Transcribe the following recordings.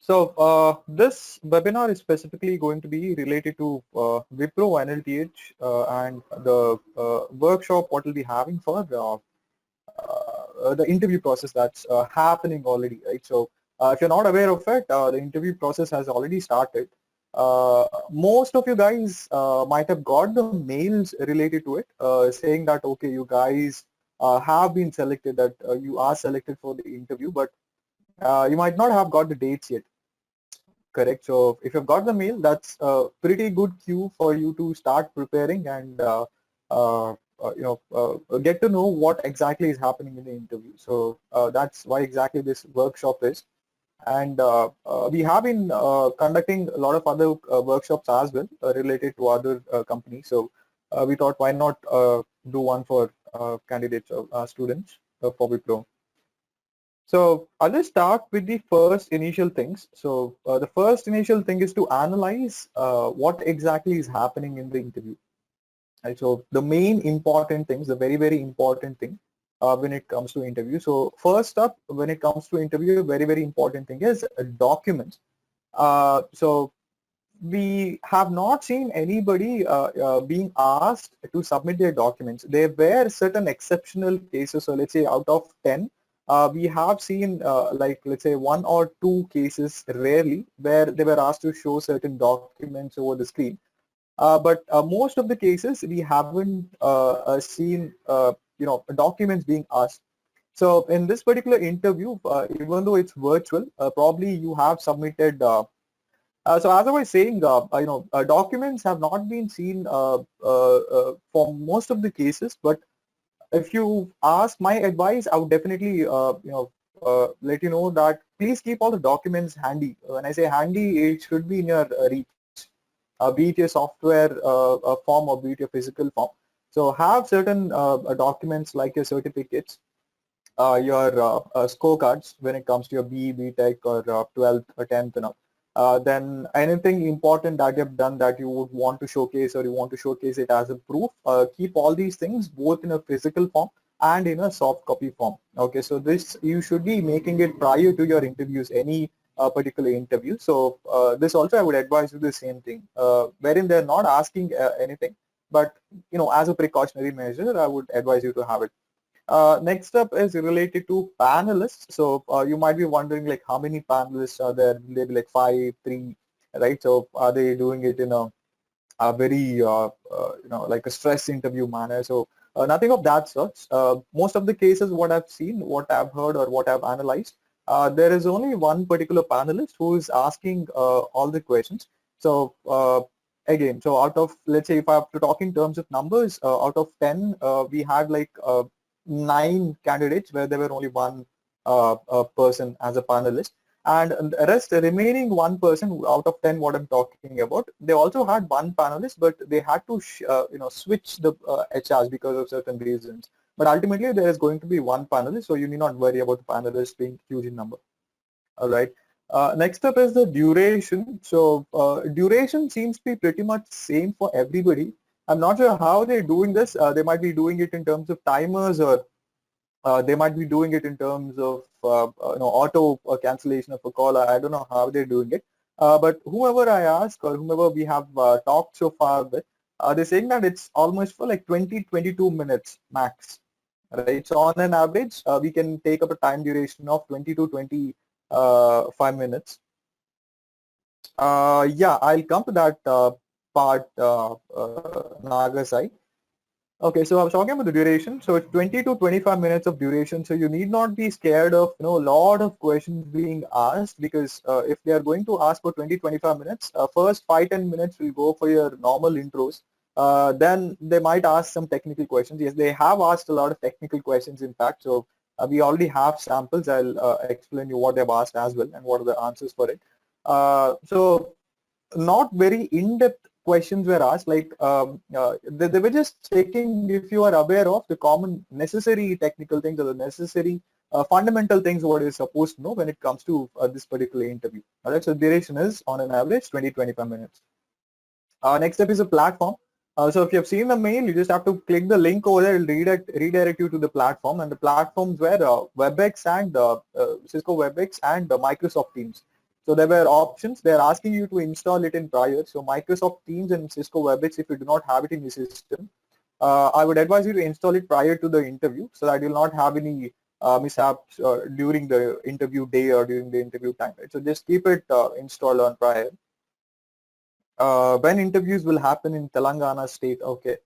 This webinar is specifically going to be related to Wipro NLTH and the workshop what we'll be having for the interview process that's happening already, right? If you're not aware of it, the interview process has already started. Most of you guys might have got the mails related to it, saying that okay, you guys have been selected, that you are selected for the interview, but you might not have got the dates yet. Correct. So if you've got the mail, that's a pretty good cue for you to start preparing and uh, get to know what exactly is happening in the interview. That's why exactly this workshop is. And we have been conducting a lot of other workshops as well related to other companies. We thought why not do one for candidates or students for Wipro. So I'll just start with the first initial things. The first initial thing is to analyze what exactly is happening in the interview. Right? So the main important things, the very, very important thing when it comes to interview. So first up, when it comes to interview, a very, very important thing is documents. So we have not seen anybody being asked to submit their documents. There were certain exceptional cases. So let's say out of 10, we have seen like let's say one or two cases rarely where they were asked to show certain documents over the screen. But most of the cases we haven't seen documents being asked. So in this particular interview, even though it's virtual, probably you have submitted so as I was saying, documents have not been seen for most of the cases. But if you ask my advice, I would definitely, let you know that please keep all the documents handy. When I say handy, it should be in your reach, be it your software form or be it your physical form. So have certain documents like your certificates, your scorecards when it comes to your BE, Tech or 12th or 10th and up. Then anything important that you have done that you would want to showcase or you want to showcase it as a proof, keep all these things both in a physical form and in a soft copy form. Okay, so this you should be making it prior to your interviews, any particular interview. So this also I would advise you the same thing, wherein they're not asking anything, but as a precautionary measure, I would advise you to have it. Next up is related to panelists. So you might be wondering like how many panelists are there? Will they be like five, three, right? So are they doing it in a very like a stress interview manner? So nothing of that sort. Most of the cases, what I've seen, what I've heard, or what I've analyzed, there is only one particular panelist who is asking all the questions. So again, so out of, let's say if I have to talk in terms of numbers, out of 10, we had like 9 candidates where there were only one person as a panelist, and the rest, the remaining 1% out of 10, what I'm talking about, they also had one panelist, but they had to switch the HRs because of certain reasons. But ultimately there is going to be one panelist, so you need not worry about the panelists being huge in number. All right. Next up is the duration. So duration seems to be pretty much same for everybody. I'm not sure how they're doing this. They might be doing it in terms of timers, or they might be doing it in terms of auto cancellation of a call. I don't know how they're doing it. But whoever I ask or whomever we have talked so far with, they're saying that it's almost for like 20-22 minutes max. Right. So on an average, we can take up a time duration of 20 to 25 minutes. Yeah, I'll come to that part, Nagasai. Okay, so I was talking about the duration. So it's 20 to 25 minutes of duration. So you need not be scared of a lot of questions being asked, because if they are going to ask for 20-25 minutes, first 5-10 minutes will go for your normal intros. Then they might ask some technical questions. Yes, they have asked a lot of technical questions, in fact. So we already have samples. I'll explain you what they've asked as well and what are the answers for it. So not very in-depth questions were asked, like they were just checking if you are aware of the common necessary technical things or the necessary fundamental things what you're supposed to know when it comes to this particular interview. All right, so duration is on an average 20-25 minutes. Next up is a platform. So if you have seen the mail, you just have to click the link over there. It'll redirect you to the platform, and the platforms were WebEx and Cisco WebEx and Microsoft Teams. So there were options. They're asking you to install it in prior. So Microsoft Teams and Cisco WebEx, if you do not have it in the system, I would advise you to install it prior to the interview so that you'll not have any mishaps during the interview day or during the interview time. Right? So just keep it installed on prior. When interviews will happen in Telangana state? Okay.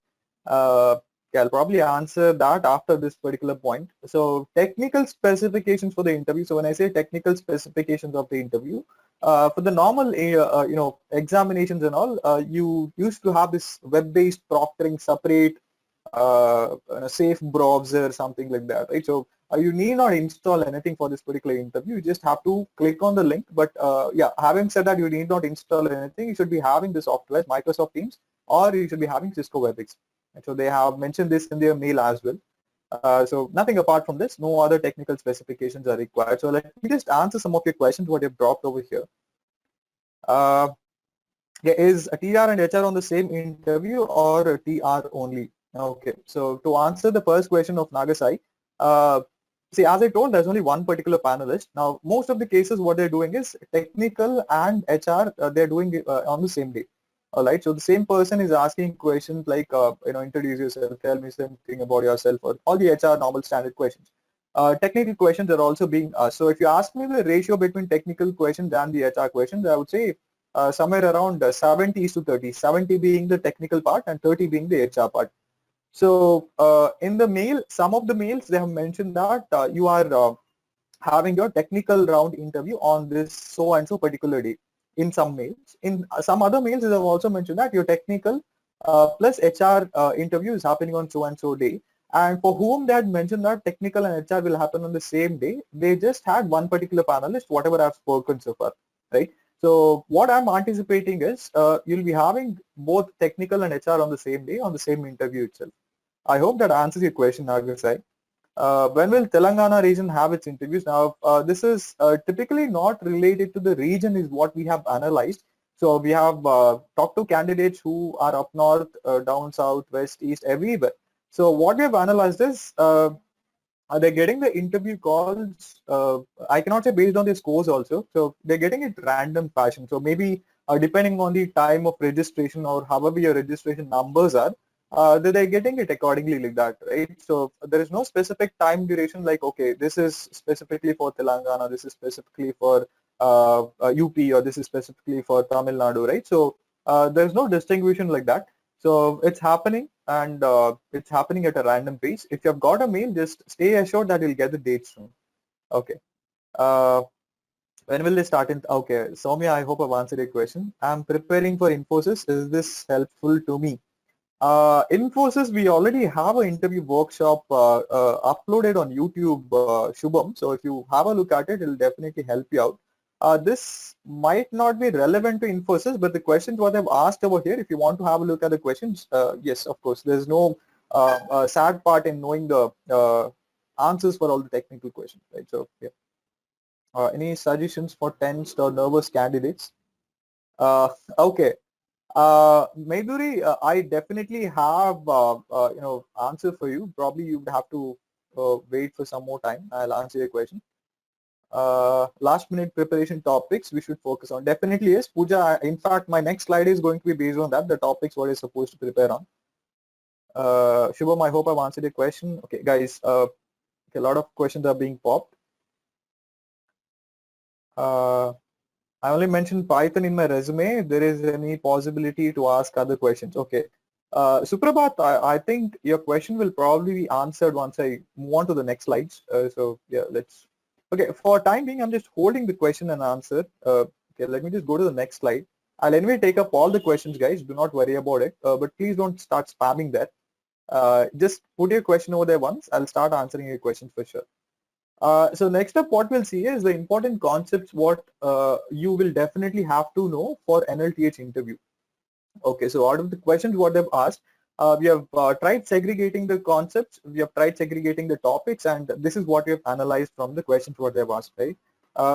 Yeah, I'll probably answer that after this particular point. So technical specifications for the interview. So when I say technical specifications of the interview, for the normal, examinations and all, you used to have this web-based proctoring separate, a safe browser, something like that, right? So you need not install anything for this particular interview. You just have to click on the link. But yeah, having said that, you need not install anything. You should be having the software, Microsoft Teams, or you should be having Cisco WebEx. And so they have mentioned this in their mail as well. So nothing apart from this, no other technical specifications are required. So let me just answer some of your questions what you've dropped over here. Yeah, is a TR and HR on the same interview or a TR only? Okay, so to answer the first question of Nagasai, see, as I told, there's only one particular panelist. Now, most of the cases, what they're doing is technical and HR, they're doing it on the same day. All right, so the same person is asking questions like, introduce yourself, tell me something about yourself, or all the HR normal standard questions. Technical questions are also being asked. So if you ask me the ratio between technical questions and the HR questions, I would say somewhere around 70 to 30, 70 being the technical part and 30 being the HR part. So in the mail, some of the mails, they have mentioned that you are having your technical round interview on this so and so particular day in some mails. In some other mails, they have also mentioned that your technical plus HR interview is happening on so and so day. And for whom they had mentioned that technical and HR will happen on the same day, they just had one particular panelist, whatever I've spoken so far, right? So what I'm anticipating is you'll be having both technical and HR on the same day on the same interview itself. I hope that answers your question, Nagasai. When will Telangana region have its interviews? Now, this is typically not related to the region is what we have analyzed. So we have talked to candidates who are up north, down south, west, east, everywhere. So what we have analyzed is are they getting the interview calls? I cannot say based on their scores also. So they're getting it random fashion. So maybe depending on the time of registration or however your registration numbers are, they're getting it accordingly like that, right? So there is no specific time duration like, okay, this is specifically for Telangana, this is specifically for UP, or this is specifically for Tamil Nadu, right? So there's no distinguishing like that. So it's happening, and it's happening at a random pace. If you've got a mail, just stay assured that you'll get the date soon. Okay. When will they start in? Okay, Soumya, I hope I've answered your question. I'm preparing for Infosys. Is this helpful to me? Infosys, we already have an interview workshop uploaded on YouTube, Shubham. So if you have a look at it, it'll definitely help you out. This might not be relevant to Infosys, but the questions what I've asked over here, if you want to have a look at the questions, yes, of course, there's no sad part in knowing the answers for all the technical questions, right? So, yeah. Any suggestions for tensed or nervous candidates? Okay. Maiduri, I definitely have answer for you. Probably you would have to wait for some more time. I'll answer your question. Last minute preparation topics we should focus on. Definitely yes, Pooja. In fact, my next slide is going to be based on that. The topics what is supposed to prepare on. Shubham, I hope I've answered your question. Okay, guys. Okay, a lot of questions are being popped. I only mentioned Python in my resume. There is any possibility to ask other questions. Okay. Suprabhat, I think your question will probably be answered once I move on to the next slides. So yeah, let's. Okay, for time being, I'm just holding the question and answer. Okay, let me just go to the next slide. I'll anyway take up all the questions, guys. Do not worry about it. But please don't start spamming that. Just put your question over there once. I'll start answering your questions for sure. So next up, what we'll see is the important concepts what you will definitely have to know for NLTH interview. Okay, so out of the questions what they've asked, we have tried segregating the concepts, we have tried segregating the topics, and this is what we have analyzed from the questions what they've asked, right?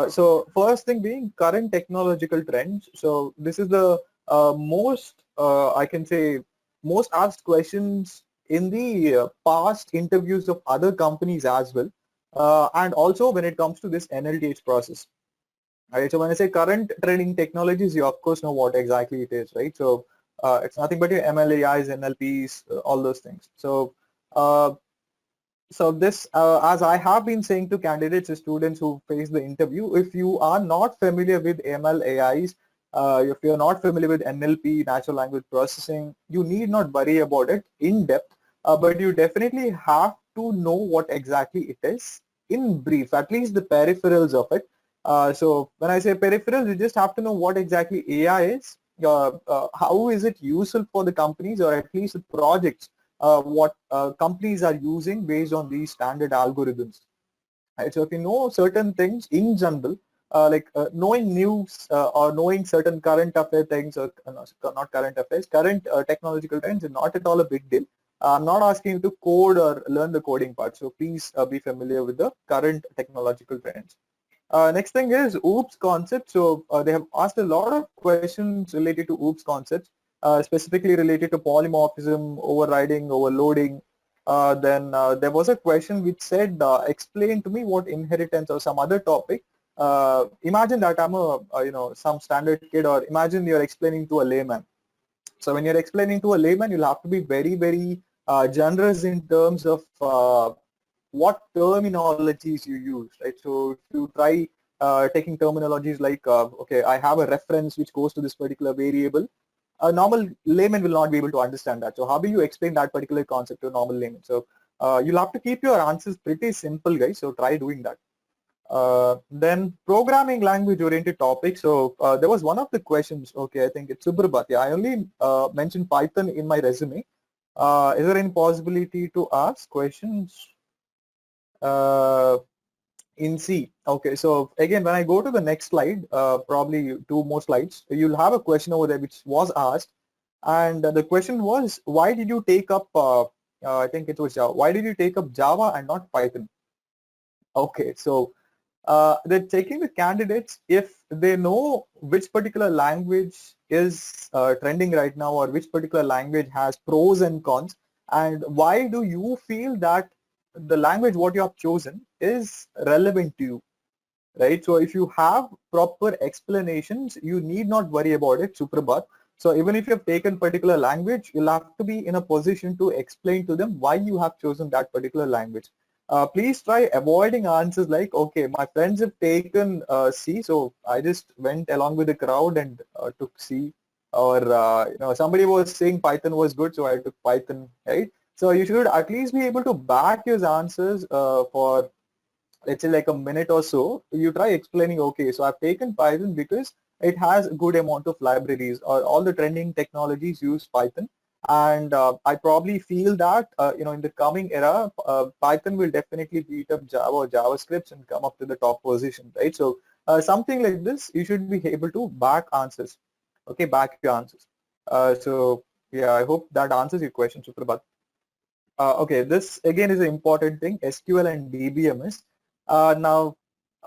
So first thing being current technological trends. So this is the most, I can say, most asked questions in the past interviews of other companies as well. And also when it comes to this NLTH process. Right. So when I say current trending technologies, you of course know what exactly it is, right? So it's nothing but your MLAIs, NLPs, all those things. So uh, this, as I have been saying to candidates and students who face the interview, if you are not familiar with ML AIs, if you're not familiar with NLP, natural language processing, you need not worry about it in depth, but you definitely have to know what exactly it is in brief, at least the peripherals of it. So when I say peripherals, you just have to know what exactly AI is, how is it useful for the companies or at least the projects what companies are using based on these standard algorithms. Right? So if you know certain things in general, knowing news or knowing certain current affair things or not current affairs, current technological trends is not at all a big deal. I'm not asking you to code or learn the coding part. So please be familiar with the current technological trends. Next thing is OOPS concept. So they have asked a lot of questions related to OOPS concepts, specifically related to polymorphism, overriding, overloading. Then there was a question which said, explain to me what inheritance or some other topic. Imagine that I'm a, some standard kid, or imagine you're explaining to a layman. So when you're explaining to a layman, you'll have to be very, very generous in terms of what terminologies you use, right? So if you try taking terminologies like, okay, I have a reference which goes to this particular variable, a normal layman will not be able to understand that. So how do you explain that particular concept to a normal layman? So you'll have to keep your answers pretty simple, guys. So try doing that. Then programming language oriented topics. So there was one of the questions. Okay, I think it's Suprabhat. Yeah, I only mentioned Python in my resume. Is there any possibility to ask questions in C? Okay, so again, when I go to the next slide, probably two more slides, you'll have a question over there which was asked, and the question was, why did you take up? I think it was Java. Why did you take up Java and not Python? Okay, so they're taking the candidates if they know which particular language is trending right now or which particular language has pros and cons, and why do you feel that the language what you have chosen is relevant to you, right? So if you have proper explanations, you need not worry about it, Suprabhat. So even if you have taken particular language, you'll have to be in a position to explain to them why you have chosen that particular language. Please try avoiding answers like, okay, my friends have taken C, so I just went along with the crowd and took C. Or somebody was saying Python was good, so I took Python, right? So you should at least be able to back your answers for, let's say, like a minute or so. You try explaining, okay, so I've taken Python because it has a good amount of libraries, or all the trending technologies use Python. And I probably feel that, in the coming era, Python will definitely beat up Java or JavaScripts and come up to the top position, right? So something like this, you should be able to back answers. Okay, back your answers. So yeah, I hope that answers your question, Suprabhat. Okay, this again is an important thing, SQL and DBMS. Now,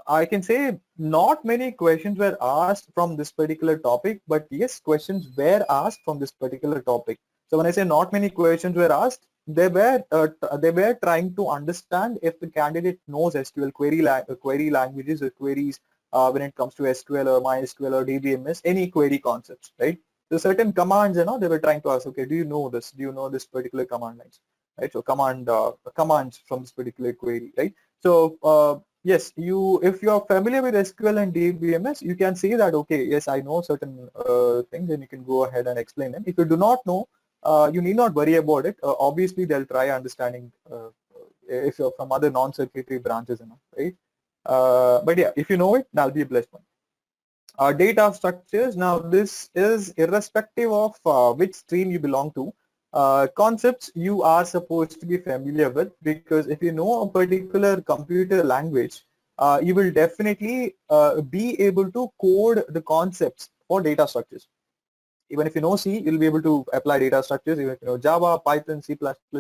I can say not many questions were asked from this particular topic, but yes, questions were asked from this particular topic. So when I say not many questions were asked, they were trying to understand if the candidate knows SQL query languages or queries when it comes to SQL or MySQL or DBMS, any query concepts, right? So certain commands, they were trying to ask, okay, do you know this? Do you know this particular command lines? Right? So commands from this particular query, right? So yes, if you are familiar with SQL and DBMS, you can say that, okay, yes, I know certain things, and you can go ahead and explain them. If you do not know, you need not worry about it. Obviously, they'll try understanding if you're from other non-circuitry branches, right? But yeah, if you know it, that'll be a blessed one. Data structures. Now, this is irrespective of which stream you belong to. Concepts you are supposed to be familiar with, because if you know a particular computer language, you will definitely be able to code the concepts for data structures. Even if you know C, you'll be able to apply data structures. Even if you know Java, Python, C++,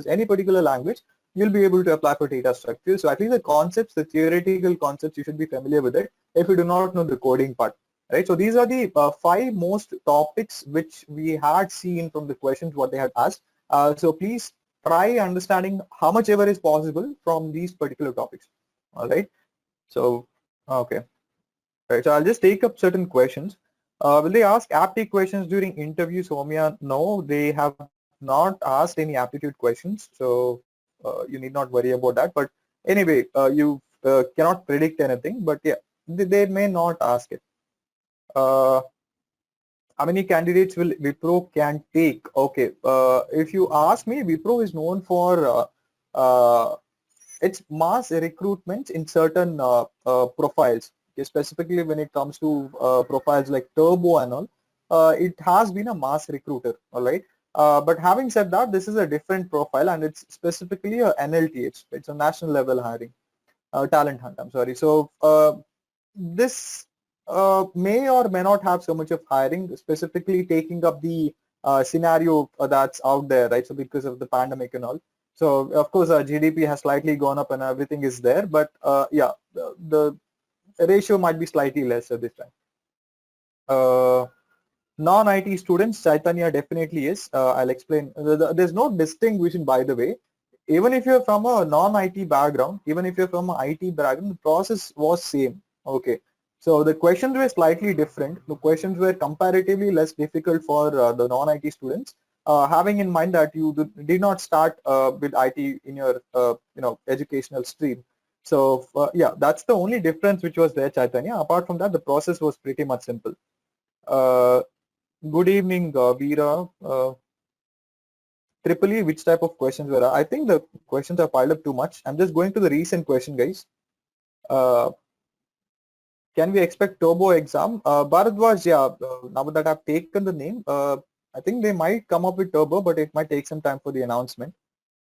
any particular language, you'll be able to apply for data structures. So at least the concepts, the theoretical concepts, you should be familiar with it if you do not know the coding part. Right, so these are the five most topics which we had seen from the questions what they had asked. So please try understanding how much ever is possible from these particular topics. All right. So okay. right? So I'll just take up certain questions. Will they ask aptitude questions during interviews, Soumya? No, they have not asked any aptitude questions. So you need not worry about that. But anyway, you cannot predict anything. But yeah, they may not ask it. Uh, how many candidates will Wipro can take? Okay, if you ask me, Wipro is known for its mass recruitment in certain profiles. Okay, specifically when it comes to profiles like Turbo and all, it has been a mass recruiter. All right. But having said that, this is a different profile and it's specifically a NLTH. It's a national level hiring, talent hunt. I'm sorry. So this may or may not have so much of hiring, specifically taking up the scenario that's out there, right? So because of the pandemic and all. So of course, GDP has slightly gone up and everything is there, but yeah, the ratio might be slightly less at this time. Non-IT students, Chaitanya definitely is. I'll explain. There's no distinction, by the way. Even if you're from a non-IT background, even if you're from an IT background, the process was same. Okay. So the questions were slightly different. The questions were comparatively less difficult for the non-IT students, having in mind that you did not start with IT in your educational stream. So yeah, that's the only difference which was there, Chaitanya. Apart from that, the process was pretty much simple. Uh, Good evening, Veera. Tripoli, which type of questions were? I think the questions are piled up too much. I'm just going to the recent question, guys. Uh, can we expect Turbo exam? Bharadwaj, yeah, now that I've taken the name, I think they might come up with Turbo, but it might take some time for the announcement.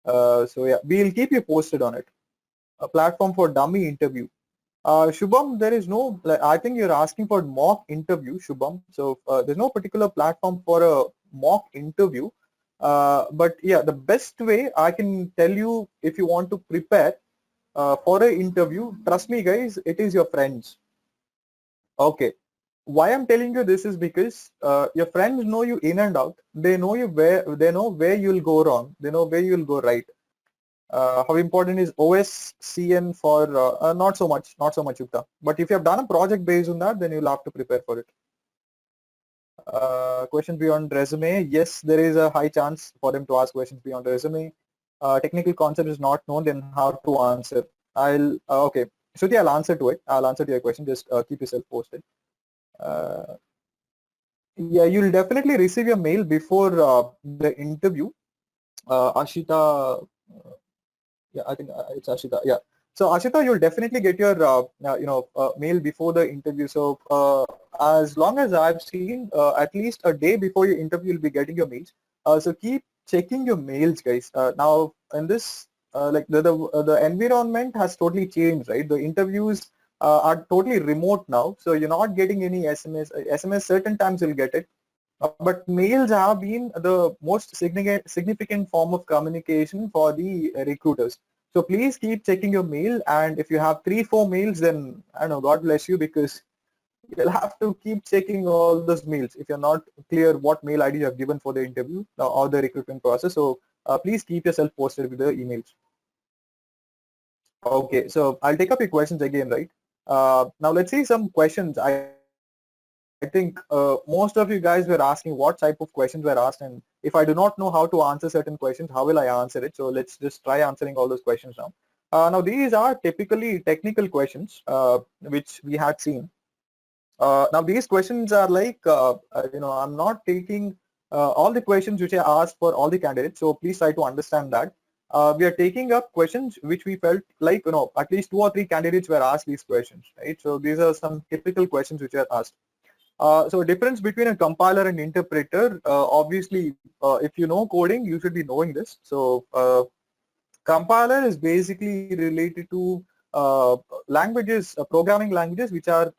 So yeah, we'll keep you posted on it. A platform for dummy interview. Shubham, there is no, like, I think you're asking for mock interview, Shubham. So there's no particular platform for a mock interview. But yeah, the best way I can tell you if you want to prepare for an interview, trust me guys, it is your friends. Okay. Why I'm telling you this is because your friends know you in and out. They know you they know where you'll go wrong. They know where you'll go right. How important is OSCN for not so much Yukta. But if you have done a project based on that, then you'll have to prepare for it. Questions beyond resume. Yes, there is a high chance for them to ask questions beyond resume. Technical concept is not known, then how to answer. Okay. Shruti, I'll answer to it. I'll answer to your question. Just keep yourself posted. Yeah, you'll definitely receive your mail before the interview. Ashita, yeah, I think it's Ashita. Yeah. So Ashita, you'll definitely get your mail before the interview. So as long as I've seen, at least a day before your interview, you'll be getting your mails. So keep checking your mails, guys. Now in this, like the environment has totally changed, right? The interviews are totally remote now, so you're not getting any SMS. SMS certain times you'll get it, but mails have been the most significant form of communication for the recruiters. So please keep checking your mail, and if you have 3-4 mails, then I don't know, God bless you, because you'll have to keep checking all those mails if you're not clear what mail ID you have given for the interview or the recruitment process. So please keep yourself posted with the emails. Okay, so I'll take up your questions again, right? Now let's see some questions. I think most of you guys were asking what type of questions were asked, and if I do not know how to answer certain questions, how will I answer it? So let's just try answering all those questions now. Now these are typically technical questions which we had seen. Now these questions are like, I'm not taking all the questions which I asked for all the candidates, so please try to understand that. We are taking up questions which we felt like, at least 2 or 3 candidates were asked these questions, right? So these are some typical questions which are asked. So difference between a compiler and interpreter, obviously, if you know coding, you should be knowing this. So compiler is basically related to languages, programming languages, which are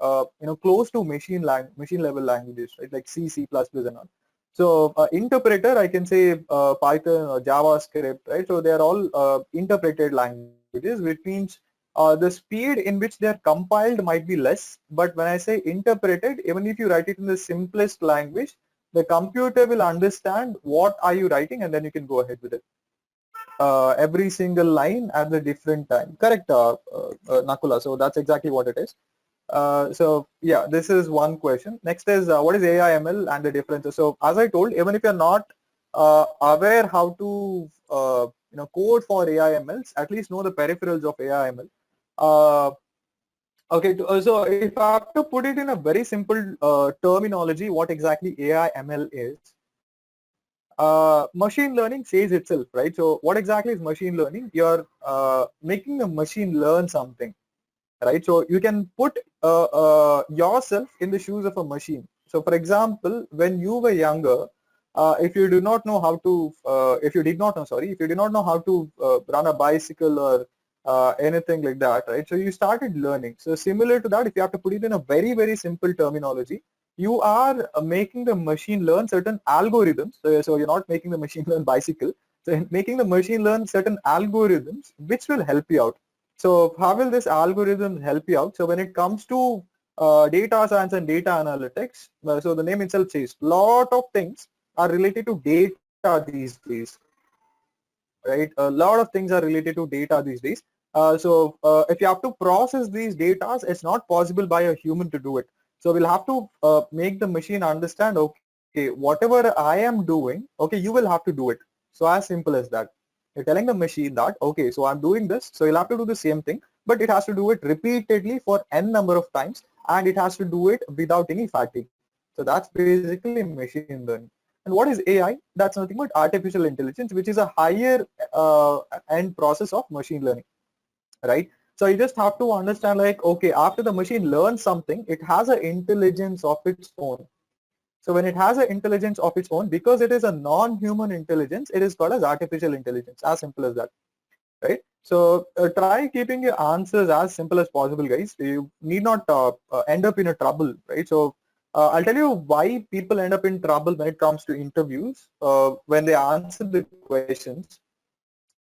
close to machine level languages, right? Like C, C++ and all. So interpreter, I can say Python or JavaScript, right? So they are all interpreted languages, which means the speed in which they are compiled might be less, but when I say interpreted, even if you write it in the simplest language, the computer will understand what are you writing, and then you can go ahead with it. Every single line at a different time. Correct, Nakula. So that's exactly what it is. So yeah, this is one question. Next is what is AI ML and the differences. So as I told, even if you're not aware how to code for AI MLs, at least know the peripherals of AI ML. Okay, so if I have to put it in a very simple terminology, what exactly AI ML is, machine learning says itself, right? So what exactly is machine learning? You're making the machine learn something, right? So you can put yourself in the shoes of a machine. So for example, when you were younger, if you do not know how to, if you did not know, sorry, if you did not know how to run a bicycle or anything like that, right? So you started learning. So similar to that, if you have to put it in a very, very simple terminology, you are making the machine learn certain algorithms. So you're not making the machine learn bicycle. So making the machine learn certain algorithms which will help you out. So how will this algorithm help you out? So when it comes to data science and data analytics, so the name itself says lot of things are related to data these days, right? A lot of things are related to data these days. If you have to process these data, it's not possible by a human to do it. So we'll have to make the machine understand, okay, whatever I am doing, okay, you will have to do it. So as simple as that. You're telling the machine that, okay, so I'm doing this, so you'll have to do the same thing, but it has to do it repeatedly for n number of times, and it has to do it without any fatigue. So that's basically machine learning. And what is AI? That's nothing but artificial intelligence, which is a higher end process of machine learning, right? So you just have to understand, like, okay, after the machine learns something, it has an intelligence of its own. So when it has an intelligence of its own, because it is a non-human intelligence, it is called as artificial intelligence. As simple as that, right? So try keeping your answers as simple as possible, guys. You need not end up in a trouble, right? So I'll tell you why people end up in trouble when it comes to interviews when they answer the questions.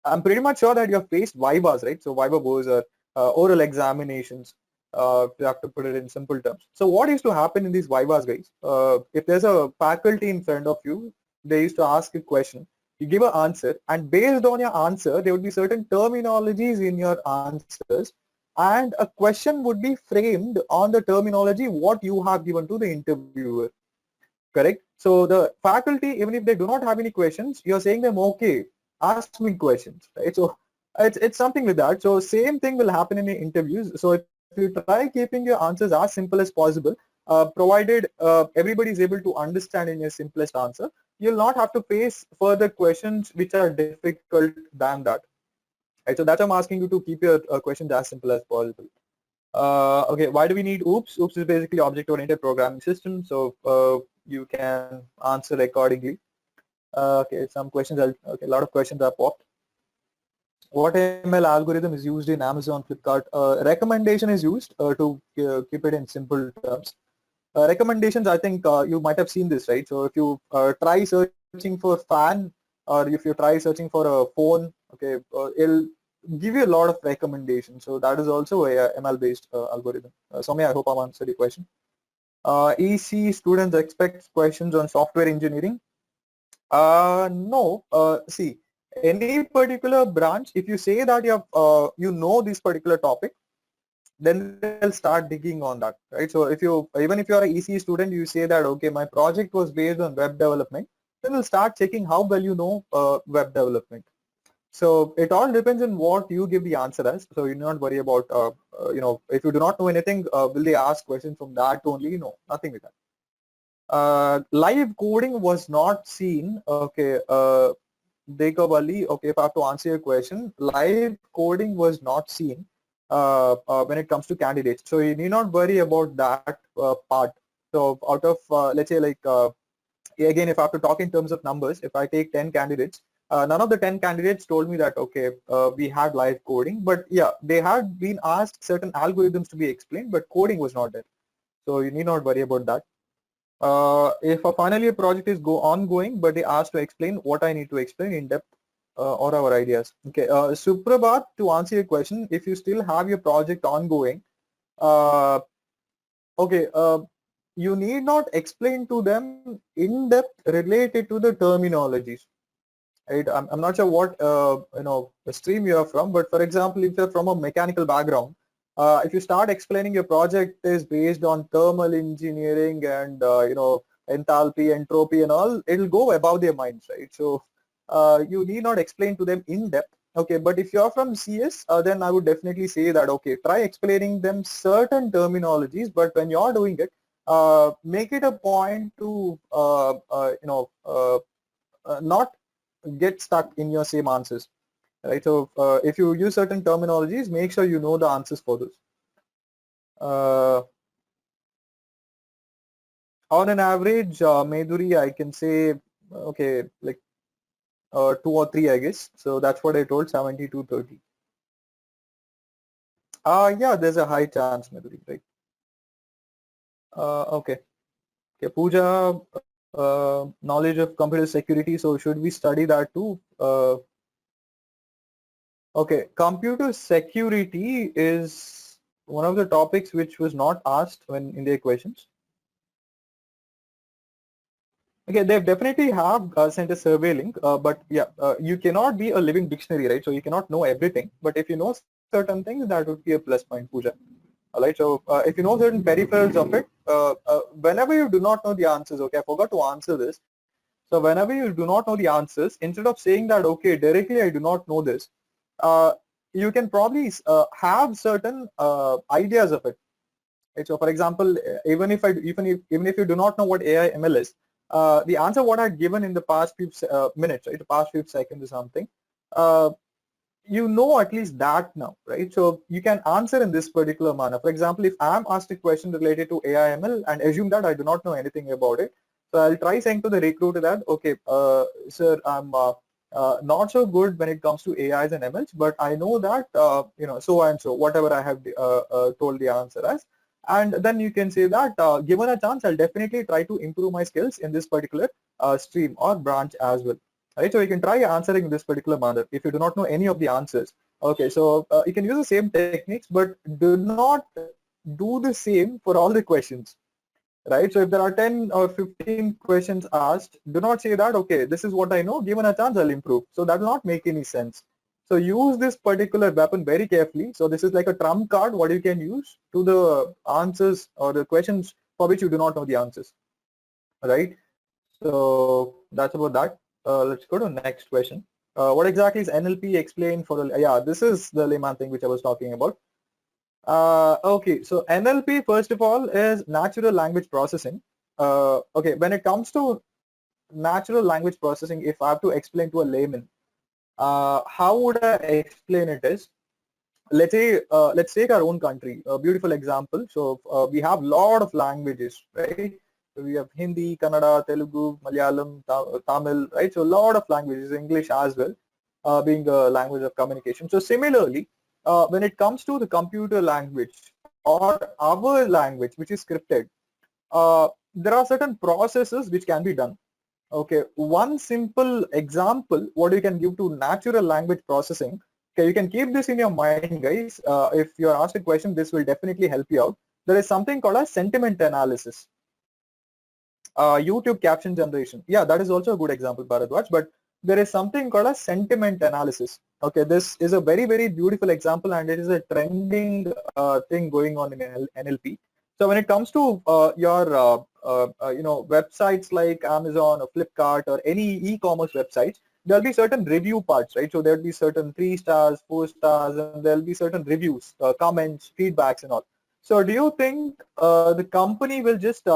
I'm pretty much sure that you have faced vivas, right? So viva boards are oral examinations. You have to put it in simple terms. So what used to happen in these vivas, guys? If there's a faculty in front of you, they used to ask a question. You give an answer, and based on your answer, there would be certain terminologies in your answers, and a question would be framed on the terminology what you have given to the interviewer. Correct? So the faculty, even if they do not have any questions, you're saying them, okay, ask me questions, right? So it's something like that. So same thing will happen in the interviews. So if you try keeping your answers as simple as possible, provided everybody is able to understand in your simplest answer, you'll not have to face further questions which are difficult than that. Right? So that's why I'm asking you to keep your questions as simple as possible. Okay, why do we need OOPS? OOPS is basically object-oriented programming system, so you can answer accordingly. Okay, some questions. Okay, a lot of questions are popped. What ML algorithm is used in Amazon, Flipkart? Recommendation is used to keep it in simple terms. Recommendations, I think you might have seen this, right? So if you try searching for fan, or if you try searching for a phone, okay, it'll give you a lot of recommendations. So that is also a ML based algorithm. Soumya, I hope I've answered your question. EC students expect questions on software engineering. No, see, any particular branch, if you say that you know this particular topic, then they'll start digging on that, right? So if you, even if you're an EC student, you say that, okay, my project was based on web development, then we'll start checking how well you know web development. So it all depends on what you give the answer as. So you do not worry about, if you do not know anything, will they ask questions from that only? No, nothing like that. Live coding was not seen. Okay, Dekavali, okay, if I have to answer your question, live coding was not seen when it comes to candidates. So you need not worry about that part. So out of, let's say, like, again, if I have to talk in terms of numbers, if I take 10 candidates, none of the 10 candidates told me that, okay, we had live coding, but yeah, they had been asked certain algorithms to be explained, but coding was not there. So you need not worry about that. If a final year project is ongoing, but they ask to explain what I need to explain in depth or our ideas. Okay, Suprabhat, to answer your question, if you still have your project ongoing, uh, okay, you need not explain to them in depth related to the terminologies. Right? I'm not sure what the stream you are from, but for example, if you're from a mechanical background, if you start explaining your project is based on thermal engineering and enthalpy, entropy, and all, it'll go above their minds, right? So you need not explain to them in depth. Okay, but if you're from CS, then I would definitely say that okay, try explaining them certain terminologies, but when you're doing it, make it a point to not get stuck in your same answers, right? So if you use certain terminologies, make sure you know the answers for those. On an average, Madhuri, I can say, okay, like 2 or 3, I guess. So that's what I told, 70 to 30. Yeah, there's a high chance, Madhuri, right? Okay. Okay, Pooja, knowledge of computer security. So should we study that too? Okay, computer security is one of the topics which was not asked when in their questions. Okay, they definitely have sent a survey link, but yeah, you cannot be a living dictionary, right? So you cannot know everything, but if you know certain things, that would be a plus point, Pooja. All right, so if you know certain peripherals of it, whenever you do not know the answers, okay, I forgot to answer this. So whenever you do not know the answers, instead of saying that, okay, directly I do not know this, uh, you can probably have certain ideas of it. Right? So for example, even if you do not know what AI ML is, the answer what I had given in the past few minutes, right, the past few seconds or something, uh, you know at least that now, right? So you can answer in this particular manner. For example, if I'm asked a question related to AI ML and assume that I do not know anything about it, so I'll try saying to the recruiter that, okay, sir, I'm not so good when it comes to AIs and MLs, but I know that, so and so, whatever I have told the answer as. And then you can say that, given a chance, I'll definitely try to improve my skills in this particular stream or branch as well. Right, so you can try answering this particular manner if you do not know any of the answers. Okay, so you can use the same techniques, but do not do the same for all the questions, right? So if there are 10 or 15 questions asked, do not say that, okay, this is what I know, given a chance, I'll improve. So that will not make any sense. So use this particular weapon very carefully. So this is like a trump card, what you can use to the answers or the questions for which you do not know the answers, right? So that's about that. Let's go to the next question. What exactly is NLP? Explain for the, yeah, this is the layman thing which I was talking about. Okay, so NLP first of all is natural language processing. Okay, when it comes to natural language processing, if I have to explain to a layman, how would I explain it is, let's take our own country, a beautiful example. So we have lot of languages, right? So we have Hindi, Kannada, Telugu, Malayalam, Tamil, right? So a lot of languages, English as well, being a language of communication. So similarly, when it comes to the computer language or our language, which is scripted, there are certain processes which can be done. Okay, one simple example, what you can give to natural language processing. Okay, you can keep this in your mind, guys. If you're asked a question, this will definitely help you out. There is something called a sentiment analysis. YouTube caption generation. Yeah, that is also a good example, Bharadwaj. But there is something called a sentiment analysis. Okay, this is a very, very beautiful example, and it is a trending thing going on in NLP. So when it comes to your websites like Amazon or Flipkart or any e-commerce websites, there'll be certain review parts, right? So there'll be certain 3 stars, 4 stars, and there'll be certain reviews, comments, feedbacks, and all. So do you think the company will just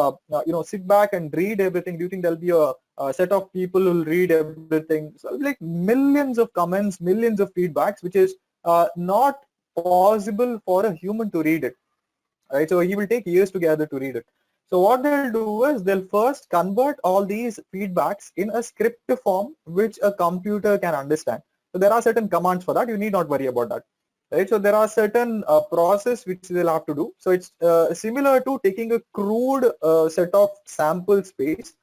sit back and read everything? Do you think there'll be a set of people who'll read everything? So like millions of comments, millions of feedbacks, which is not possible for a human to read it, right? So he will take years together to read it. So what they'll do is they'll first convert all these feedbacks in a script form which a computer can understand. So there are certain commands for that. You need not worry about that. Right, so there are certain process which they'll have to do. So it's similar to taking a crude set of sample space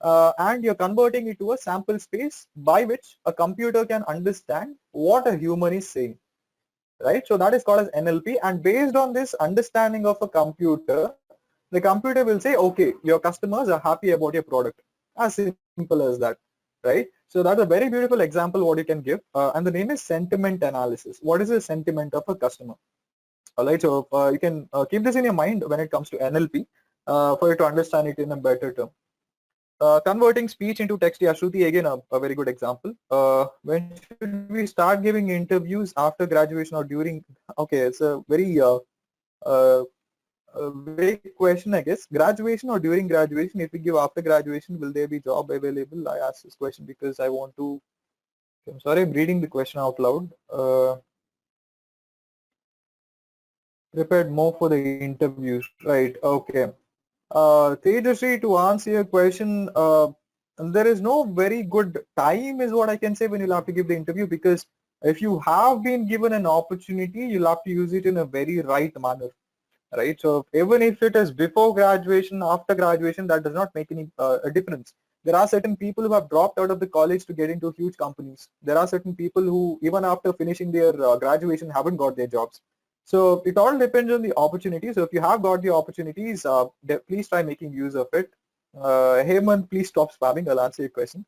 and you're converting it to a sample space by which a computer can understand what a human is saying, right? So that is called as NLP, and based on this understanding of a computer, the computer will say, okay, your customers are happy about your product. As simple as that, right? So that's a very beautiful example what you can give, and the name is sentiment analysis. What is the sentiment of a customer? All right, so you can keep this in your mind when it comes to NLP for you to understand it in a better term. Converting speech into text, yeah, Shruti, again, a very good example. When should we start giving interviews after graduation or during? Okay, it's uh, a vague question, I guess. Graduation or during graduation? If we give after graduation, will there be job available? I ask this question because I want to. I'm sorry, I'm reading the question out loud. Prepared more for the interviews, right? Okay. Tejasri, to answer your question, there is no very good time is what I can say when you'll have to give the interview, because if you have been given an opportunity, you'll have to use it in a very right manner, right? So even if it is before graduation, after graduation, that does not make any a difference. There are certain people who have dropped out of the college to get into huge companies. There are certain people who even after finishing their graduation haven't got their jobs. So it all depends on the opportunity. So if you have got the opportunities, please try making use of it. Heyman, please stop spamming. I'll answer your question.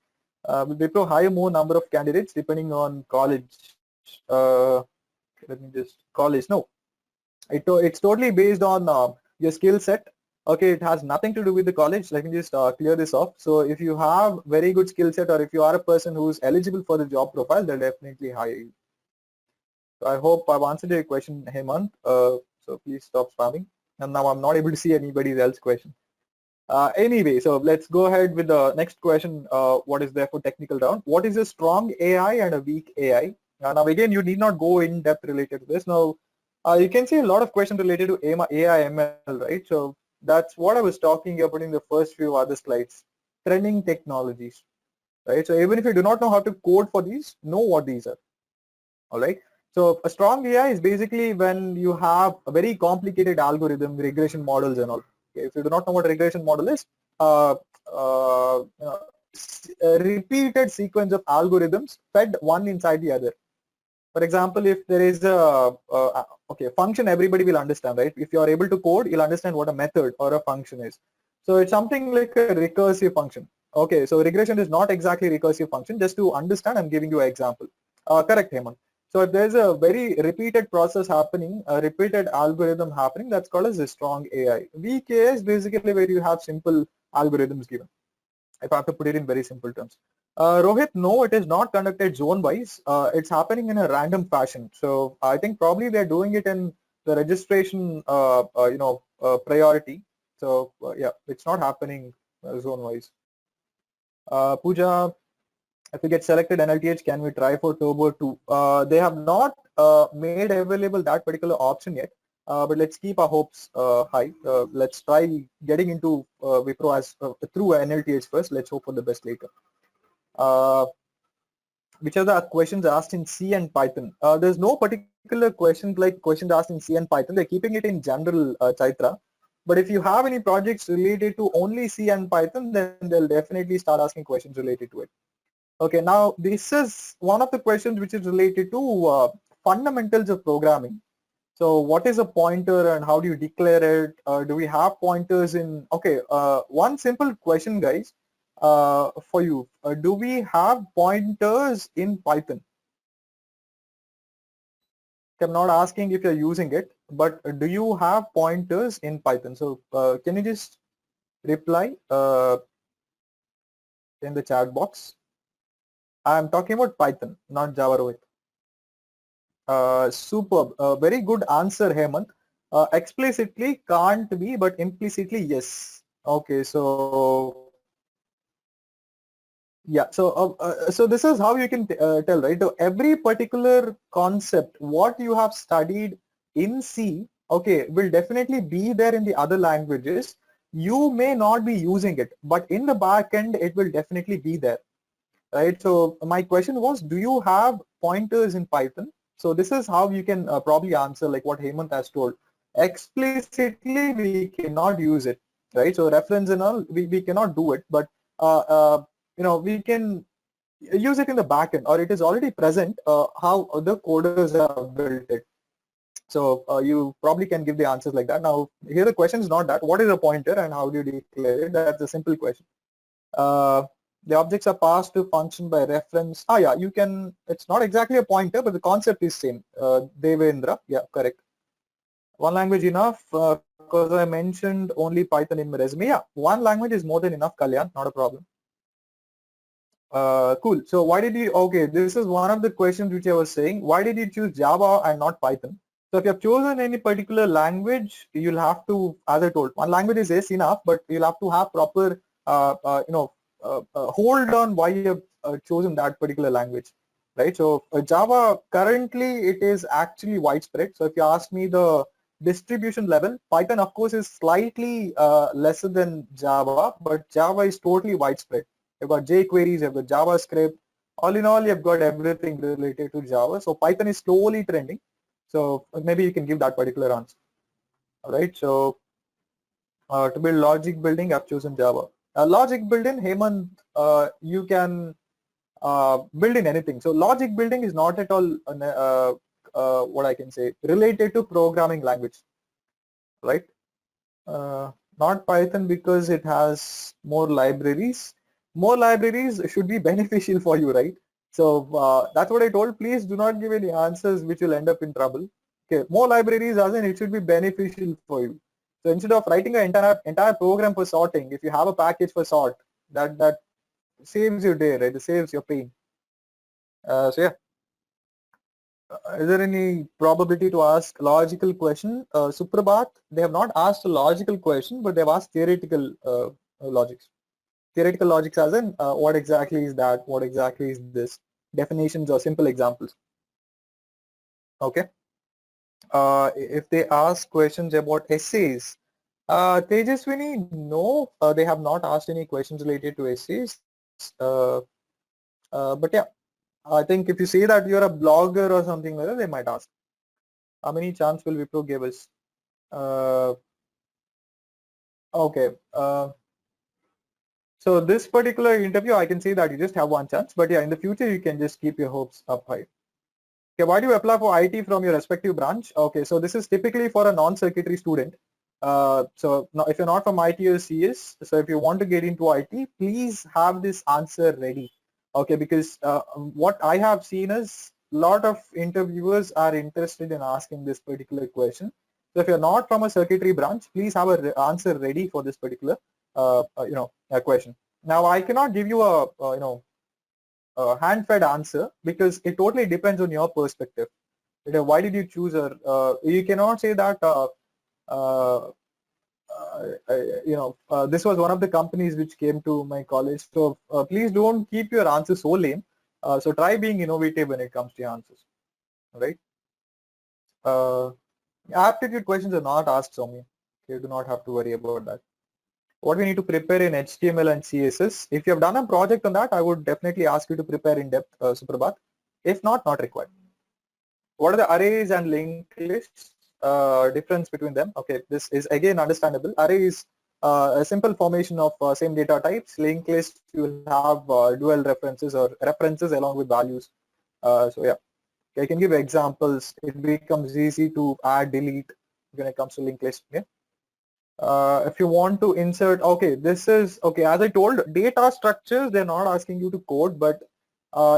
Wipro hire more number of candidates depending on college. Uh, Let me just college. No, it's totally based on your skill set. Okay, it has nothing to do with the college. Let me just clear this off. So if you have very good skill set, or if you are a person who's eligible for the job profile, they'll definitely hire you. So I hope I've answered your question, Hemant. So please stop spamming. And now I'm not able to see anybody else's question. Anyway, so let's go ahead with the next question. What is there for technical round? What is a strong AI and a weak AI? Now again, you need not go in depth related to this. Now, you can see a lot of questions related to AI ML, right? So that's what I was talking about in the first few other slides. Trending technologies, right? So even if you do not know how to code for these, know what these are. All right. So a strong AI is basically when you have a very complicated algorithm, regression models and all. Okay, if you do not know what a regression model is, uh, a repeated sequence of algorithms fed one inside the other. For example, if there is a function, everybody will understand, right? If you are able to code, you'll understand what a method or a function is. So it's something like a recursive function. Okay, so regression is not exactly recursive function. Just to understand, I'm giving you an example. Correct, Hemant. So if there's a very repeated process happening, a repeated algorithm happening, that's called as a strong AI. Weak AI is basically where you have simple algorithms given, if I have to put it in very simple terms. Rohit, no, it is not conducted zone-wise. It's happening in a random fashion. So I think probably they're doing it in the registration, priority. So yeah, it's not happening zone-wise. Pooja, if we get selected NLTH, can we try for Turbo 2? They have not made available that particular option yet. But let's keep our hopes high. Let's try getting into Wipro as through NLTH first. Let's hope for the best later. Which are the questions asked in C and Python? There's no particular questions like questions asked in C and Python. They're keeping it in general, Chaitra. But if you have any projects related to only C and Python, then they'll definitely start asking questions related to it. Okay, now this is one of the questions which is related to fundamentals of programming. So what is a pointer and how do you declare it? Do we have pointers in, okay, one simple question guys for you. Do we have pointers in Python? I'm not asking if you're using it, but do you have pointers in Python? So can you just reply in the chat box? I'm talking about Python, not Java Rohit. Superb. Very good answer, Hemant. Explicitly can't be, but implicitly yes. Okay, so yeah, so this is how you can tell, right? So every particular concept, what you have studied in C, okay, will definitely be there in the other languages. You may not be using it, but in the back end, it will definitely be there, right? So my question was, do you have pointers in Python? So this is how you can probably answer like what Hemant has told. Explicitly, we cannot use it, right? So reference and all, we cannot do it, but we can use it in the backend, or it is already present how the coders have built it. So you probably can give the answers like that. Now here the question is not that. What is a pointer and how do you declare it? That's a simple question. The objects are passed to function by reference. Yeah, you can, it's not exactly a pointer, but the concept is same. Devendra, yeah, correct. One language enough, because I mentioned only Python in my resume. Yeah, one language is more than enough, Kalyan, not a problem. Cool. So why did you, okay, this is one of the questions which I was saying. Why did you choose Java and not Python? So if you have chosen any particular language, you'll have to, as I told, one language is yes enough, but you'll have to have proper, hold on why you have chosen that particular language, right? So Java, currently it is actually widespread. So if you ask me the distribution level, Python of course is slightly lesser than Java, but Java is totally widespread. You've got jQueries, you've got JavaScript. All in all, you've got everything related to Java. So Python is slowly trending. So maybe you can give that particular answer. All right. So to build logic building, I've chosen Java. Logic building, Hemant, you can build in anything. So logic building is not at all what I can say related to programming language, right? Uh, Not Python because it has more libraries. More libraries should be beneficial for you, right? So that's what I told. Please do not give any answers which will end up in trouble. Okay, more libraries as in it should be beneficial for you. So instead of writing an entire program for sorting, if you have a package for sort, that saves your day, right? It saves your pain. So yeah. Is there any probability to ask logical question? Suprabhat, they have not asked a logical question, but they've asked theoretical logics. Theoretical logics as in what exactly is that? What exactly is this? Definitions or simple examples. Okay. If they ask questions about essays, Tejaswini, no, they have not asked any questions related to essays. But yeah, I think if you say that you're a blogger or something like that, they might ask. How many chance will Wipro give us? Uh, okay. So this particular interview, I can say that you just have one chance. But yeah, in the future, you can just keep your hopes up high. Okay, why do you apply for IT from your respective branch? Okay, so this is typically for a non-circuitry student. So now if you're not from IT or CS, so if you want to get into IT, please have this answer ready. Okay, because what I have seen is a lot of interviewers are interested in asking this particular question. So if you're not from a circuitry branch, please have an answer ready for this particular, question. Now I cannot give you a, hand-fed answer because it totally depends on your perspective. Why did you choose her? You cannot say that uh, this was one of the companies which came to my college. So please don't keep your answers so lame. So try being innovative when it comes to your answers, right? Uh, Aptitude questions are not asked from me. You do not have to worry about that. What we need to prepare in HTML and CSS. If you have done a project on that, I would definitely ask you to prepare in depth, Suprabhat. If not required. What are the arrays and linked lists? Difference between them? Okay, this is again understandable. Array is a simple formation of same data types. Linked list, you will have dual references or references along with values. So yeah, I can give examples. It becomes easy to add, delete when it comes to linked list. Yeah. If you want to insert, okay, this is, okay, as I told, data structures, they're not asking you to code, but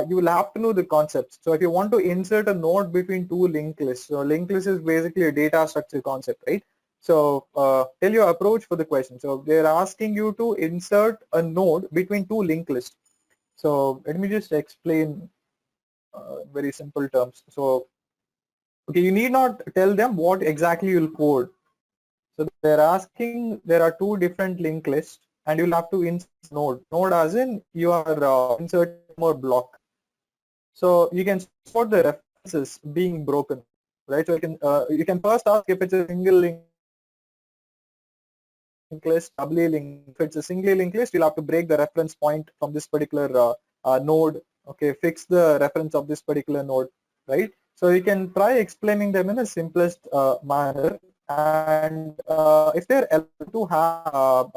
you will have to know the concepts. So if you want to insert a node between two linked lists, so linked list is basically a data structure concept, right? So tell your approach for the question. So they're asking you to insert a node between two linked lists. So let me just explain very simple terms. So, okay, you need not tell them what exactly you'll code. So they're asking, there are two different linked lists and you'll have to insert node. Node as in you are inserting more block. So you can support the references being broken, right? So you can first ask if it's a single link list, doubly linked. If it's a single linked list, you'll have to break the reference point from this particular node. Okay, fix the reference of this particular node, right? So you can try explaining them in the simplest manner. And if they're allowed to have,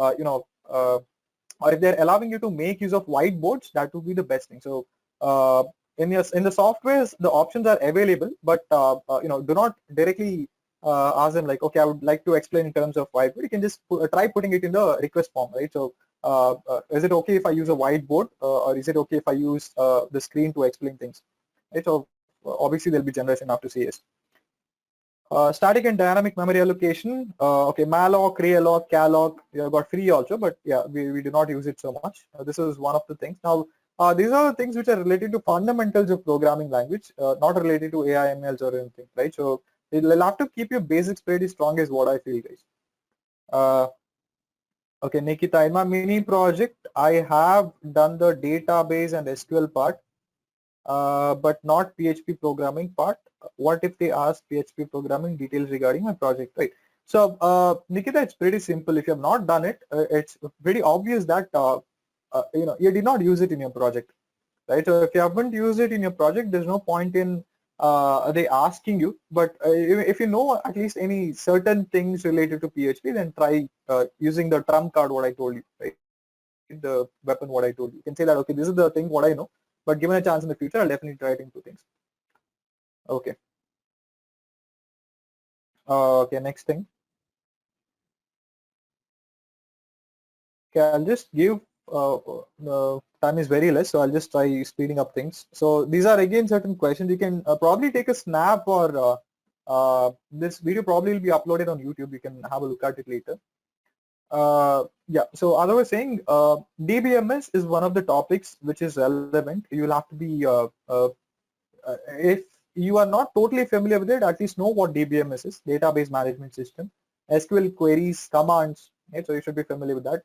or if they're allowing you to make use of whiteboards, that would be the best thing. So in the softwares, the options are available, but do not directly ask them like, okay, I would like to explain in terms of whiteboard. You can just try putting it in the request form, right? So is it okay if I use a whiteboard, or is it okay if I use the screen to explain things? Right? So obviously they'll be generous enough to say yes. Static and dynamic memory allocation. Okay, malloc, realloc, calloc. You got free also, but yeah, we do not use it so much. This is one of the things. Now, these are the things which are related to fundamentals of programming language, not related to AI, MLs or anything, right? So you'll have to keep your basics pretty strong, is what I feel, guys. Okay, Nikita, in my mini project, I have done the database and SQL part, but not PHP programming part. What if they ask PHP programming details regarding my project, right? So, Nikita, it's pretty simple. If you have not done it, it's pretty obvious that you did not use it in your project, right? So if you haven't used it in your project, there's no point in they asking you. But if you know at least any certain things related to PHP, then try using the trump card what I told you, right? The weapon what I told you. You can say that, okay, this is the thing what I know, but given a chance in the future, I'll definitely try it into things. Okay. Okay, next thing. Okay, I'll just give time is very less, so I'll just try speeding up things. So these are again certain questions. You can probably take a snap, or this video probably will be uploaded on YouTube. You can have a look at it later. Yeah, so as I was saying, DBMS is one of the topics which is relevant. You'll have to be, if you are not totally familiar with it, at least know what DBMS is, database management system, SQL queries, commands, right? So you should be familiar with that.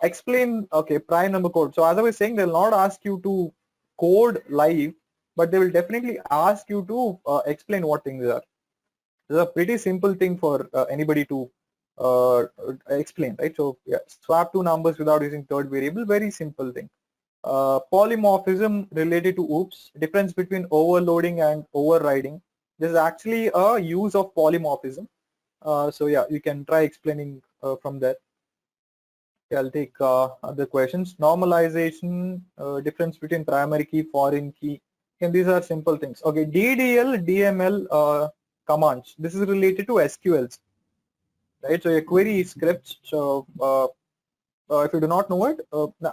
Explain, okay, prime number code. So as I was saying, they'll not ask you to code live, but they will definitely ask you to explain what things are. This is a pretty simple thing for anybody to explain, right? So yeah, swap two numbers without using third variable, very simple thing. Polymorphism related to OOPS, difference between overloading and overriding. This is actually a use of polymorphism. So yeah, you can try explaining from there. Okay, I'll take other questions. Normalization, difference between primary key, foreign key. And these are simple things. Okay, DDL, DML commands. This is related to SQLs, right? So a query scripts. So if you do not know it,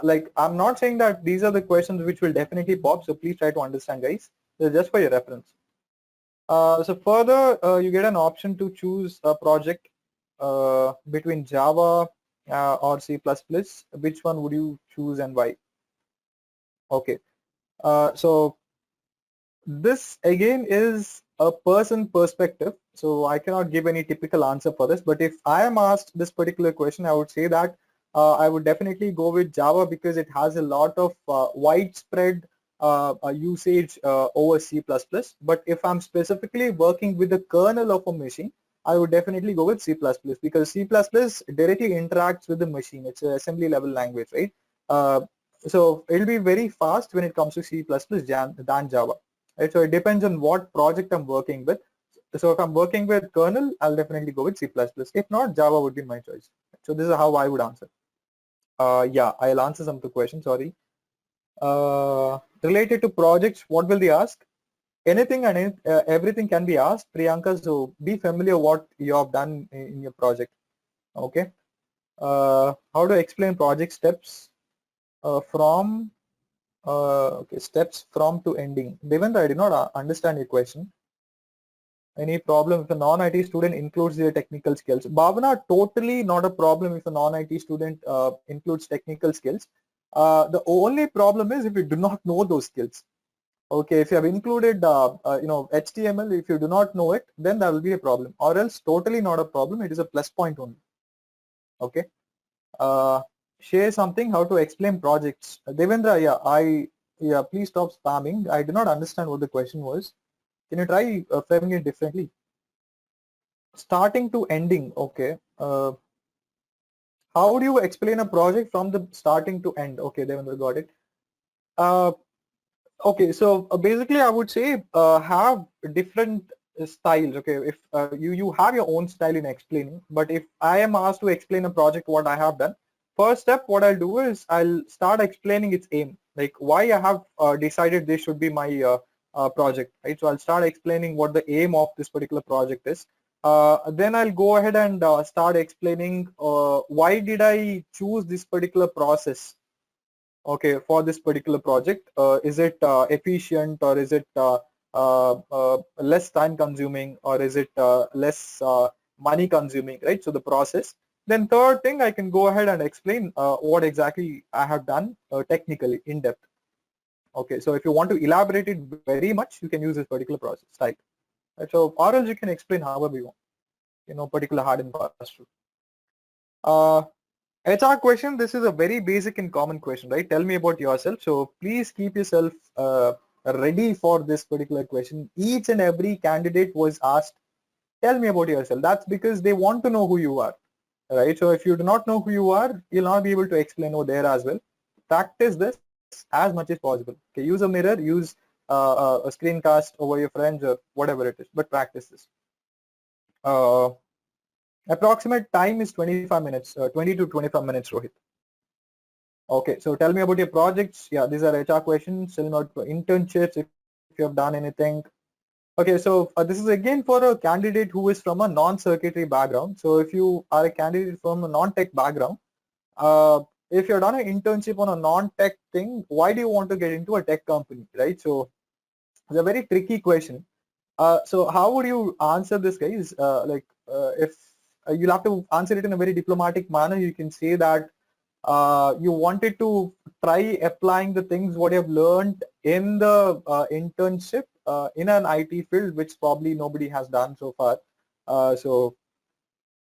like I'm not saying that these are the questions which will definitely pop. So please try to understand, guys. This is just for your reference. So further, you get an option to choose a project between Java or C++. Which one would you choose and why? Okay. So this again is a person perspective. So I cannot give any typical answer for this. But if I am asked this particular question, I would say that I would definitely go with Java because it has a lot of widespread usage over C++. But if I'm specifically working with the kernel of a machine, I would definitely go with C++ because C++ directly interacts with the machine. It's an assembly level language, right? So it'll be very fast when it comes to C++ than Java. Right? So it depends on what project I'm working with. So if I'm working with kernel, I'll definitely go with C++. If not, Java would be my choice. So this is how I would answer. Yeah, I'll answer some of the questions, sorry. Related to projects, what will they ask? Anything and everything can be asked, Priyanka, so be familiar what you have done in your project. Okay. How to explain project steps from okay, steps from to ending. Devendra, I did not understand your question. Any problem if a non-IT student includes their technical skills? Bhavana, totally not a problem if a non-IT student includes technical skills. The only problem is if you do not know those skills. Okay, if you have included HTML, if you do not know it, then that will be a problem. Or else totally not a problem. It is a plus point only. Okay. Share something how to explain projects. Devendra, yeah, please stop spamming. I do not understand what the question was. Can you try framing it differently? Starting to ending, okay. How do you explain a project from the starting to end? Okay, Devendra, got it. Okay, so basically I would say have different styles. Okay, if you have your own style in explaining, but if I am asked to explain a project what I have done, first step what I'll do is I'll start explaining its aim, like why I have decided this should be my project, right? So I'll start explaining what the aim of this particular project is. Then I'll go ahead and start explaining why did I choose this particular process, okay, for this particular project. Is it efficient, or is it less time consuming, or is it less money consuming, right? So the process. Then third thing, I can go ahead and explain what exactly I have done technically in depth. Okay, so if you want to elaborate it very much, you can use this particular process type. Right? So or else you can explain however you want, particular hard and fast rule. HR question, this is a very basic and common question, right? Tell me about yourself. So please keep yourself ready for this particular question. Each and every candidate was asked, tell me about yourself. That's because they want to know who you are, right? So if you do not know who you are, you'll not be able to explain over there as well. Practice this as much as possible. Okay, use a mirror, use a screencast over your friends or whatever it is, but practice this. Uh, Approximate time is 25 minutes, 20 to 25 minutes, Rohit. Okay, so tell me about your projects. Yeah, these are HR questions. Tell me about internships, if you have done anything. Okay, so this is again for a candidate who is from a non-circuitry background. So if you are a candidate from a non-tech background, if you're done an internship on a non-tech thing, why do you want to get into a tech company, right? So it's a very tricky question. So how would you answer this, guys? If you'll have to answer it in a very diplomatic manner, you can say that you wanted to try applying the things what you have learned in the internship in an IT field, which probably nobody has done so far.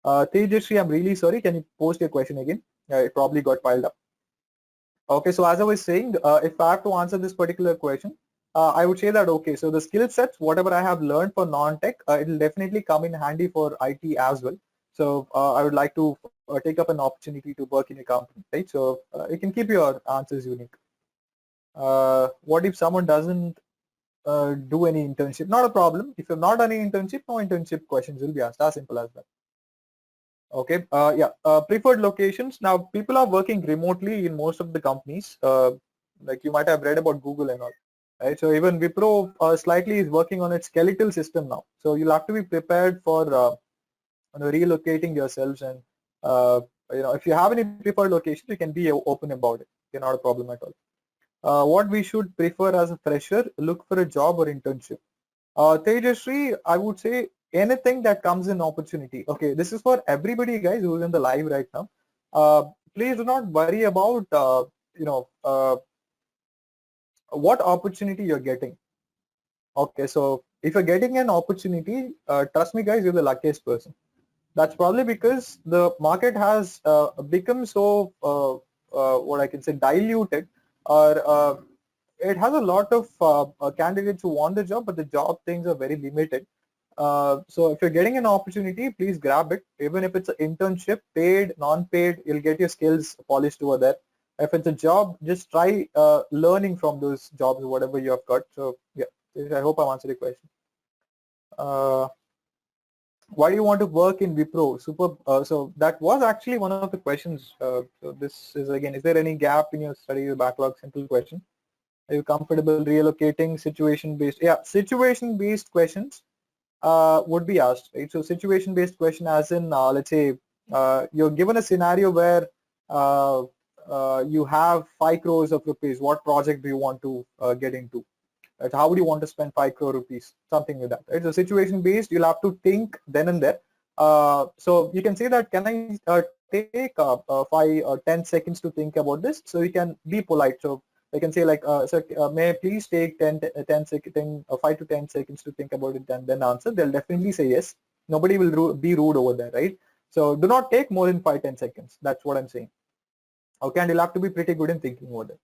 Tejashree, I'm really sorry. Can you post your question again? It probably got piled up. Okay, so as I was saying, if I have to answer this particular question, I would say that, okay, so the skill sets, whatever I have learned for non-tech, it will definitely come in handy for IT as well. So I would like to take up an opportunity to work in a company, right? So you can keep your answers unique. What if someone doesn't do any internship? Not a problem. If you're not done any internship, no internship questions will be asked. As simple as that. Okay. Preferred locations. Now, people are working remotely in most of the companies. Like you might have read about Google and all. Right. So even Wipro slightly is working on its skeletal system now. So you'll have to be prepared for relocating yourselves, and if you have any preferred location, you can be open about it. You're not a problem at all. What we should prefer as a fresher, look for a job or internship. Tejashree, I would say anything that comes in opportunity. Okay, this is for everybody, guys, who's in the live right now. Please do not worry about what opportunity you're getting. Okay, so if you're getting an opportunity, trust me, guys, you're the luckiest person. That's probably because the market has become so what I can say diluted, or it has a lot of candidates who want the job, but the job things are very limited. So if you're getting an opportunity, please grab it. Even if it's an internship, paid, non-paid, you'll get your skills polished over there. If it's a job, just try learning from those jobs, whatever you have got. So yeah, I hope I've answered your question. Why do you want to work in Wipro? Super. So that was actually one of the questions. So this is again, is there any gap in your study backlog? Simple question. Are you comfortable relocating? Situation-based? Yeah, situation-based questions would be asked, right? So situation-based question, as in, let's say you're given a scenario where you have 5 crores of rupees. What project do you want to get into? Right? How would you want to spend 5 crore rupees? Something like that. Right? So situation based, you'll have to think then and there. So you can say that, can I take 5 or 10 seconds to think about this? So you can be polite. So I can say like, sir, may I please take 5 to 10 seconds to think about it and then answer. They'll definitely say yes. Nobody will be rude over there, right? So do not take more than 5-10 seconds. That's what I'm saying. Okay, and you'll have to be pretty good in thinking over there.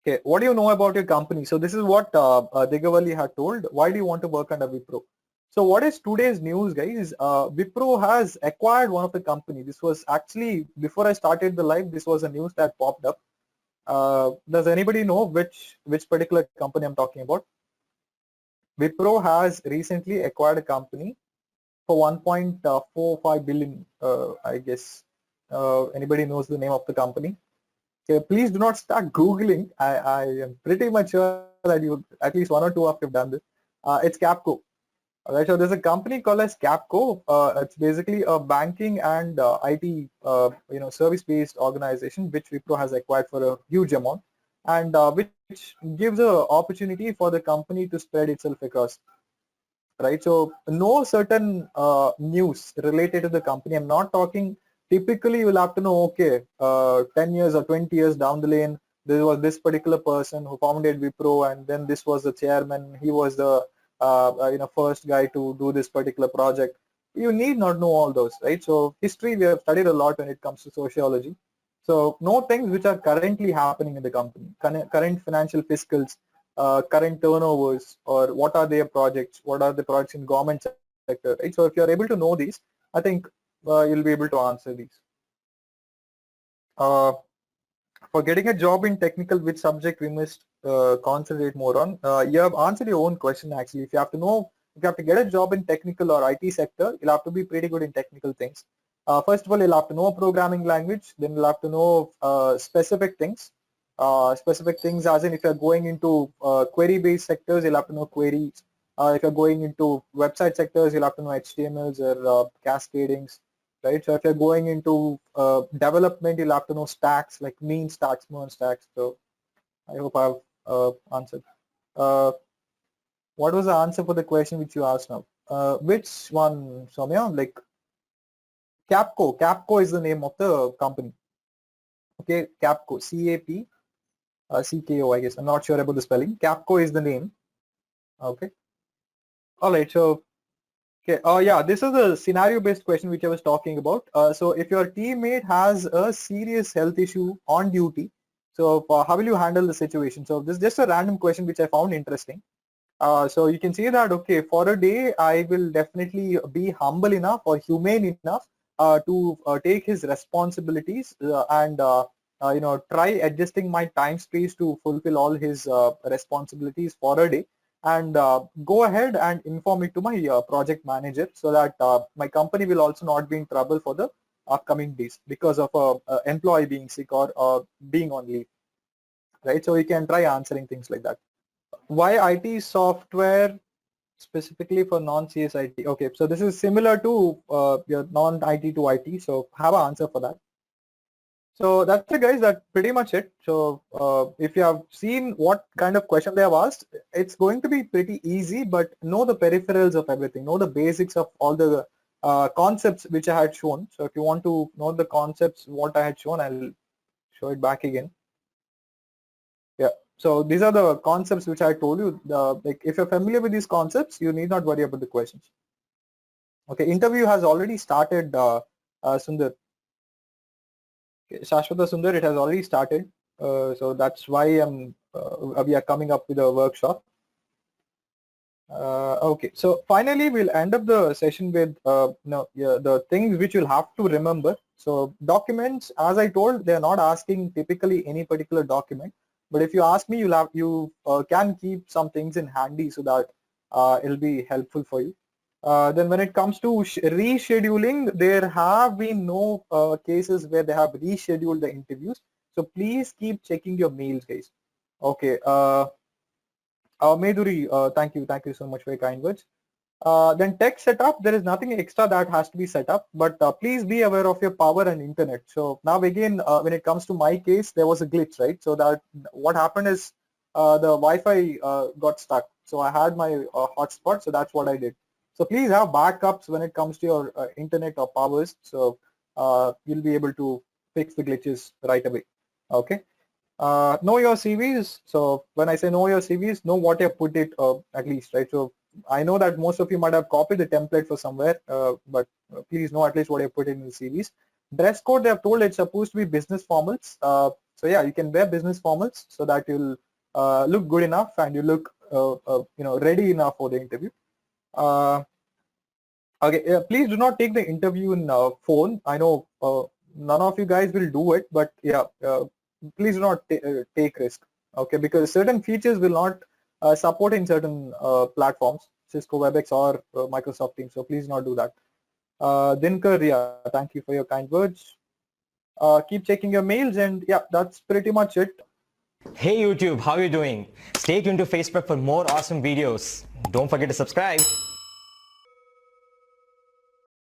Okay, what do you know about your company? So this is what Digavali had told. Why do you want to work under Wipro? So what is today's news, guys? Wipro has acquired one of the company. This was actually, before I started the live, this was a news that popped up. Does anybody know which particular company I'm talking about? Wipro has recently acquired a company for 1.45 billion, I guess. Anybody knows the name of the company? Okay, please do not start Googling. I am pretty much sure that you, at least one or two of you have done this. It's Capco. Alright, so there's a company called as Capco. It's basically a banking and IT, service-based organization which Wipro has acquired for a huge amount. and which gives a opportunity for the company to spread itself across, right? So no certain news related to the company. I'm not talking, typically you'll have to know, okay, 10 years or 20 years down the lane, there was this particular person who founded Wipro, and then this was the chairman, he was the first guy to do this particular project. You need not know all those, right? So history we have studied a lot when it comes to sociology. So know things which are currently happening in the company, current financial fiscals, current turnovers, or what are their projects, what are the projects in government sector, right? So if you're able to know these, I think you'll be able to answer these. Uh, for getting a job in technical, which subject we must concentrate more on? You have answered your own question actually. If you have to know, if you have to get a job in technical or IT sector, you'll have to be pretty good in technical things. First of all, you'll have to know programming language, then you'll have to know specific things. Specific things as in if you're going into query-based sectors, you'll have to know queries. If you're going into website sectors, you'll have to know HTMLs or cascadings, right? So if you're going into development, you'll have to know stacks like mean stacks, merge stacks. So I hope I've answered. What was the answer for the question which you asked now? Which one, Soumya? Like Capco. Capco is the name of the company. Okay, Capco, CAPCO, I guess. I'm not sure about the spelling. Capco is the name. Okay. All right. So okay, yeah, this is a scenario-based question which I was talking about. So if your teammate has a serious health issue on duty, so how will you handle the situation? So this is just a random question which I found interesting. So you can see that, okay, for a day, I will definitely be humble enough or humane enough to take his responsibilities and try adjusting my time space to fulfill all his responsibilities for a day, and go ahead and inform it to my project manager so that my company will also not be in trouble for the upcoming days because of a employee being sick or being on leave, right? So you can try answering things like that. Why IT software specifically for non-CS IT? Okay, so this is similar to your non-IT to IT, so have an answer for that. So that's it, guys. That's pretty much it. So if you have seen what kind of question they have asked, it's going to be pretty easy, but know the peripherals of everything, know the basics of all the concepts which I had shown. So if you want to know the concepts, what I had shown, I'll show it back again. Yeah. So these are the concepts which I told you. Like if you're familiar with these concepts, you need not worry about the questions. Okay, interview has already started, Sundar. Okay, Shashwata Sundar, it has already started. So that's why we are coming up with a workshop. Okay, so finally we'll end up the session with the things which you'll have to remember. So documents, as I told, they're not asking typically any particular document. But if you ask me, you can keep some things in handy so that it'll be helpful for you. Then when it comes to rescheduling, there have been no cases where they have rescheduled the interviews. So please keep checking your mails, guys. Okay. Meduri, thank you so much for your kind words. Then tech setup, there is nothing extra that has to be set up, but please be aware of your power and internet. So now again, when it comes to my case, there was a glitch, right? So that what happened is the Wi-Fi got stuck. So I had my hotspot, so that's what I did. So please have backups when it comes to your internet or powers. So you'll be able to fix the glitches right away. Okay. Know your CVs. So when I say know your CVs, know what you put it at least, right? So I know that most of you might have copied the template for somewhere, but please know at least what you put in the CVs. Dress code, they have told it's supposed to be business formals. So yeah, you can wear business formals so that you'll look good enough and you look ready enough for the interview. Okay, please do not take the interview in phone. I know none of you guys will do it, but yeah, please do not take risk. Okay, because certain features will not support in certain platforms, Cisco WebEx or Microsoft Teams. So please not do that. Dinkar, yeah, thank you for your kind words. Keep checking your mails, and yeah, that's pretty much it. Hey YouTube, how are you doing? Stay tuned to Facebook for more awesome videos. Don't forget to subscribe.